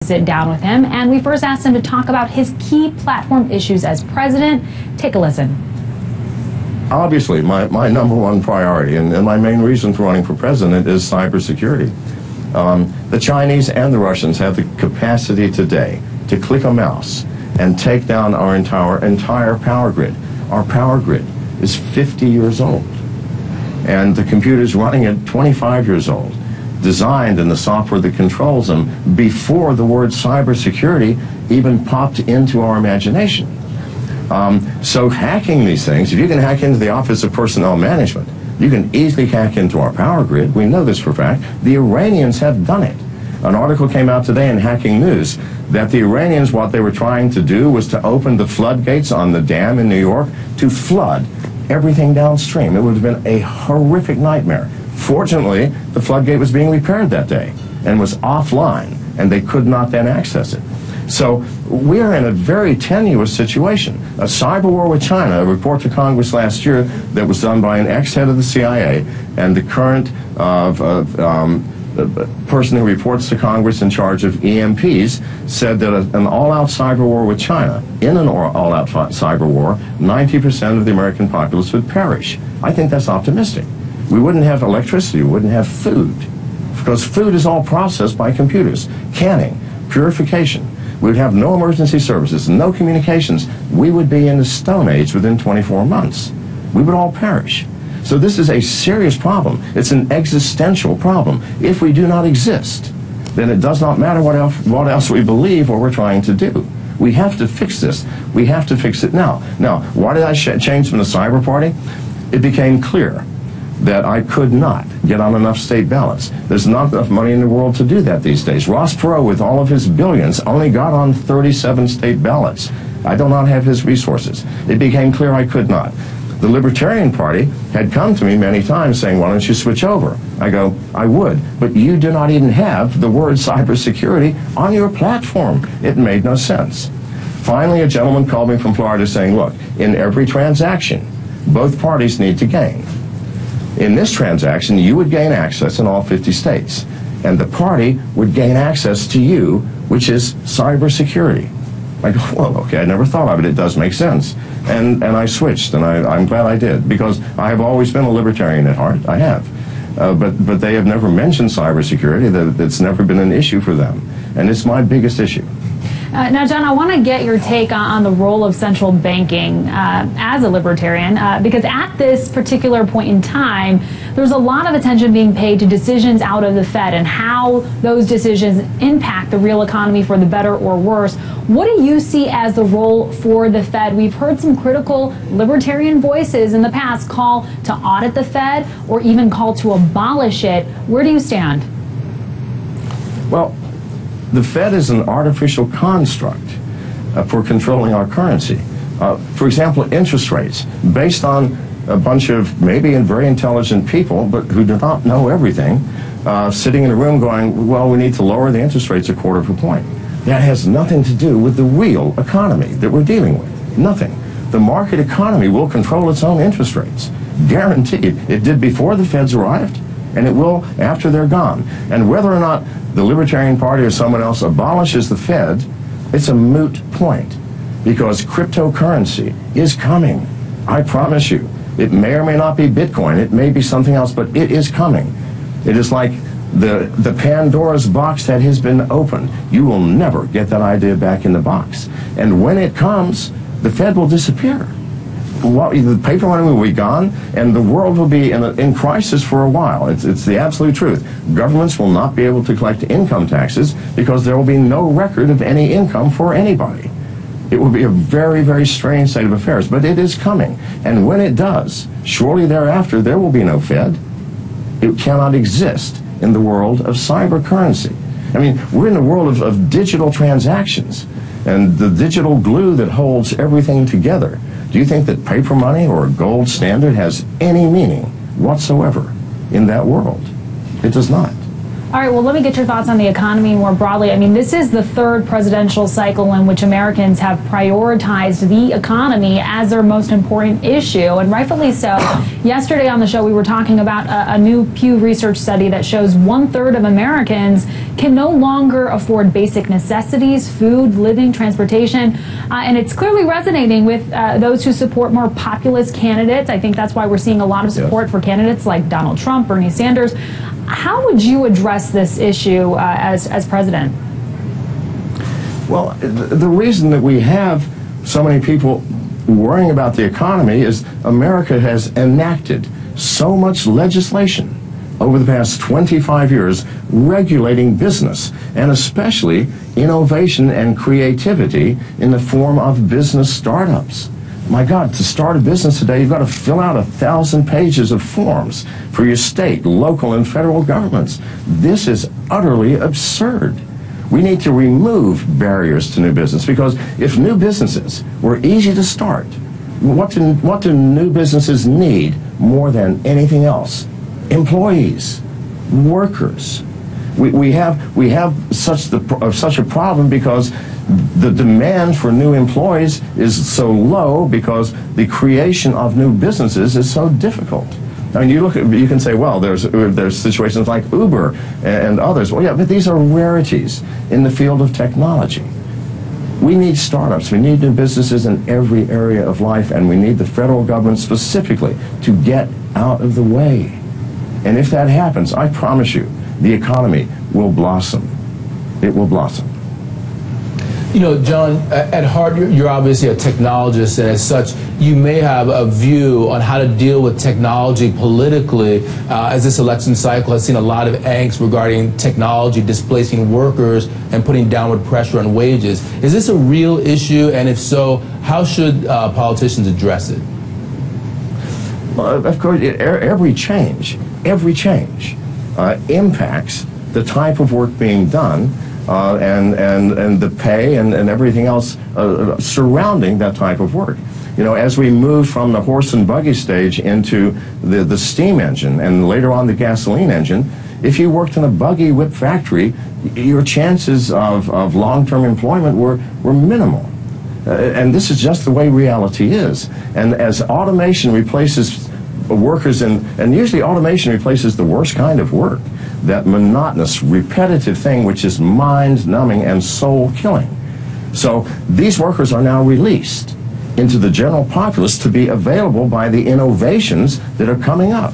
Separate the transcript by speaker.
Speaker 1: Sit down with him, and we first asked him to talk about his key platform issues as president. Take a listen.
Speaker 2: Obviously, my number one priority and my main reason for running for president is cybersecurity. The Chinese and the Russians have the capacity today to click a mouse and take down our entire power grid. Our power grid is 50 years old, and the computers running it 25 years old, designed and the software that controls them before the word cybersecurity even popped into our imagination. So hacking these things, if you can hack into the Office of Personnel Management, you can easily hack into our power grid. We know this for a fact. The Iranians have done it. An article came out today in Hacking News that the Iranians, what they were trying to do was to open the floodgates on the dam in New York to flood everything downstream. It would have been a horrific nightmare. Fortunately, the floodgate was being repaired that day and was offline, and they could not then access it. So we are in a very tenuous situation. A cyber war with China, a report to Congress last year that was done by an ex-head of the CIA and the current person who reports to Congress in charge of EMPs, said that an all-out cyber war with China, in an all-out cyber war, 90% of the American populace would perish. I think that's optimistic. We wouldn't have electricity, we wouldn't have food, because food is all processed by computers. Canning, purification. We would have no emergency services, no communications. We would be in the Stone Age within 24 months. We would all perish. So this is a serious problem. It's an existential problem. If we do not exist, then it does not matter what else we believe or we're trying to do. We have to fix this. We have to fix it now. Now, why did I change from the Cyber Party? It became clear that I could not get on enough state ballots. There's not enough money in the world to do that these days. Ross Perot, with all of his billions, only got on 37 state ballots. I do not have his resources. It became clear I could not. The Libertarian Party had come to me many times saying, why don't you switch over? I go, I would, but you do not even have the word cybersecurity on your platform. It made no sense. Finally, a gentleman called me from Florida saying, look, in every transaction, both parties need to gain. In this transaction, you would gain access in all 50 states, and the party would gain access to you, which is cybersecurity. I go, well, okay, I never thought of it. It does make sense. And I switched, and I'm glad I did, because I have always been a libertarian at heart. I have. But they have never mentioned cybersecurity. It's never been an issue for them, and it's my biggest issue.
Speaker 1: Now, John, I want to get your take on the role of central banking as a libertarian, because at this particular point in time, there's a lot of attention being paid to decisions out of the Fed and how those decisions impact the real economy for the better or worse. What do you see as the role for the Fed? We've heard some critical libertarian voices in the past call to audit the Fed or even call to abolish it. Where do you stand?
Speaker 2: Well, the Fed is an artificial construct for controlling our currency. For example, interest rates, based on a bunch of maybe very intelligent people, but who do not know everything, sitting in a room going, well, we need to lower the interest rates a quarter of a point. That has nothing to do with the real economy that we're dealing with. Nothing. The market economy will control its own interest rates. Guaranteed. It did before the Feds arrived, and it will after they're gone. And whether or not the Libertarian Party or someone else abolishes the Fed, it's a moot point, because cryptocurrency is coming. I promise you. It may or may not be Bitcoin. It may be something else, but it is coming. It is like the Pandora's box that has been opened. You will never get that idea back in the box. And when it comes, the Fed will disappear. The paper money will be gone, and the world will be in crisis for a while. It's the absolute truth. Governments will not be able to collect income taxes because there will be no record of any income for anybody. It will be a very, very strange state of affairs, but it is coming. And when it does, shortly thereafter, there will be no Fed. It cannot exist in the world of cyber currency. I mean, we're in the world of digital transactions and the digital glue that holds everything together. Do you think that paper money or a gold standard has any meaning whatsoever in that world? It does not.
Speaker 1: All right, well, let me get your thoughts on the economy more broadly. I mean, this is the third presidential cycle in which Americans have prioritized the economy as their most important issue, and rightfully so. Yesterday on the show, we were talking about a new Pew Research study that shows 1/3 of Americans can no longer afford basic necessities, food, living, transportation, and it's clearly resonating with those who support more populist candidates. I think that's why we're seeing a lot of support for candidates like Donald Trump, Bernie Sanders. How would you address this issue as president?
Speaker 2: Well, the reason that we have so many people worrying about the economy is America has enacted so much legislation over the past 25 years regulating business, and especially innovation and creativity in the form of business startups. My God, to start a business today, you've got to fill out 1,000 pages of forms for your state, local, and federal governments. This is utterly absurd. We need to remove barriers to new business, because if new businesses were easy to start, what do new businesses need more than anything else? Employees, workers. We have such a problem because the demand for new employees is so low because the creation of new businesses is so difficult. I mean, you can say, well, there's situations like Uber and others. Well, yeah, but these are rarities in the field of technology. We need startups. We need new businesses in every area of life, and we need the federal government specifically to get out of the way. And if that happens, I promise you, the economy will blossom. It will blossom.
Speaker 3: You know, John, at heart, you're obviously a technologist, and as such, you may have a view on how to deal with technology politically, as this election cycle has seen a lot of angst regarding technology displacing workers and putting downward pressure on wages. Is this a real issue, and if so, how should politicians address it?
Speaker 2: Well, of course, every change impacts the type of work being done, and the pay and everything else surrounding that type of work. You know, as we move from the horse and buggy stage into the steam engine and later on the gasoline engine, if you worked in a buggy whip factory, your chances of long-term employment were minimal. And this is just the way reality is. And as automation replaces workers, and usually automation replaces the worst kind of work, that monotonous, repetitive thing which is mind-numbing and soul-killing. So these workers are now released into the general populace to be available by the innovations that are coming up.